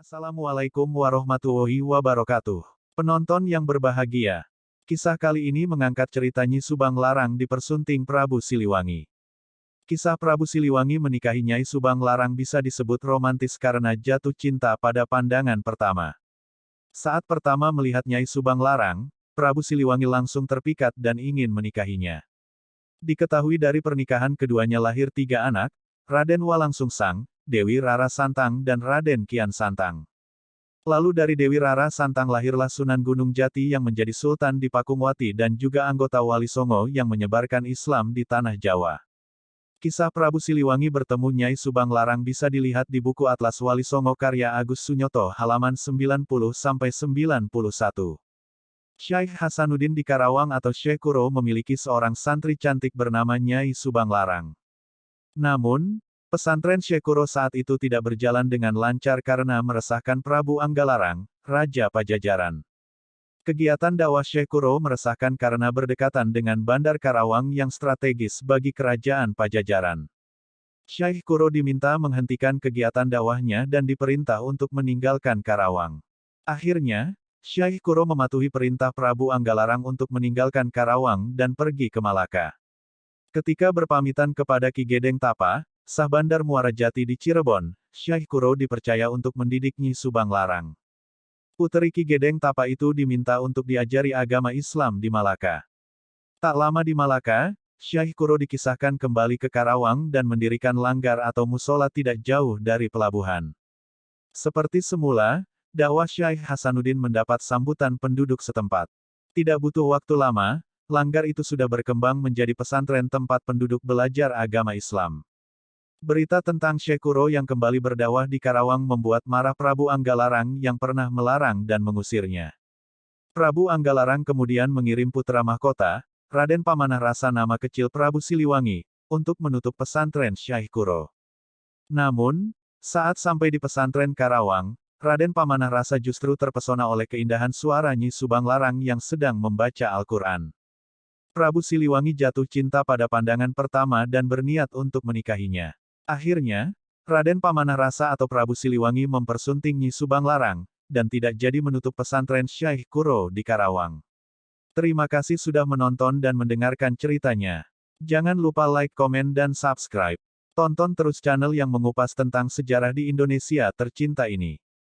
Assalamualaikum warahmatullahi wabarakatuh. Penonton yang berbahagia. Kisah kali ini mengangkat cerita Nyi Subang Larang dipersunting Prabu Siliwangi. Kisah Prabu Siliwangi menikahi Nyai Subang Larang bisa disebut romantis karena jatuh cinta pada pandangan pertama. Saat pertama melihat Nyai Subang Larang, Prabu Siliwangi langsung terpikat dan ingin menikahinya. Diketahui dari pernikahan keduanya lahir 3 anak, Raden Walangsungsang, Dewi Rara Santang dan Raden Kian Santang. Lalu dari Dewi Rara Santang lahirlah Sunan Gunung Jati yang menjadi Sultan di Pakungwati dan juga anggota Wali Songo yang menyebarkan Islam di Tanah Jawa. Kisah Prabu Siliwangi bertemu Nyai Subang Larang bisa dilihat di buku Atlas Wali Songo karya Agus Sunyoto halaman 90-91. Syekh Hasanuddin di Karawang atau Syekh Kuro memiliki seorang santri cantik bernama Nyai Subang Larang. Namun, pesantren Syekh Kuro saat itu tidak berjalan dengan lancar karena meresahkan Prabu Anggalarang, Raja Pajajaran. Kegiatan dakwah Syekh Kuro meresahkan karena berdekatan dengan Bandar Karawang yang strategis bagi kerajaan Pajajaran. Syekh Kuro diminta menghentikan kegiatan dakwahnya dan diperintah untuk meninggalkan Karawang. Akhirnya, Syekh Kuro mematuhi perintah Prabu Anggalarang untuk meninggalkan Karawang dan pergi ke Malaka. Ketika berpamitan kepada Ki Gedeng Tapa, Sah Bandar Muara Jati di Cirebon, Syekh Kuro dipercaya untuk mendidik Nyi Subang Larang. Puteri Ki Gedeng Tapa itu diminta untuk diajari agama Islam di Malaka. Tak lama di Malaka, Syekh Kuro dikisahkan kembali ke Karawang dan mendirikan langgar atau musola tidak jauh dari pelabuhan. Seperti semula, dakwah Syekh Hasanuddin mendapat sambutan penduduk setempat. Tidak butuh waktu lama, langgar itu sudah berkembang menjadi pesantren tempat penduduk belajar agama Islam. Berita tentang Syekh Kuro yang kembali berdakwah di Karawang membuat marah Prabu Anggalarang yang pernah melarang dan mengusirnya. Prabu Anggalarang kemudian mengirim putra mahkota, Raden Pamanah Rasa nama kecil Prabu Siliwangi, untuk menutup pesantren Syekh Kuro. Namun, saat sampai di pesantren Karawang, Raden Pamanah Rasa justru terpesona oleh keindahan suara Nyi Subang Larang yang sedang membaca Al-Quran. Prabu Siliwangi jatuh cinta pada pandangan pertama dan berniat untuk menikahinya. Akhirnya, Raden Pamanah Rasa atau Prabu Siliwangi mempersunting Nyi Subang Larang, dan tidak jadi menutup pesantren Syekh Kuro di Karawang. Terima kasih sudah menonton dan mendengarkan ceritanya. Jangan lupa like, komen, dan subscribe. Tonton terus channel yang mengupas tentang sejarah di Indonesia tercinta ini.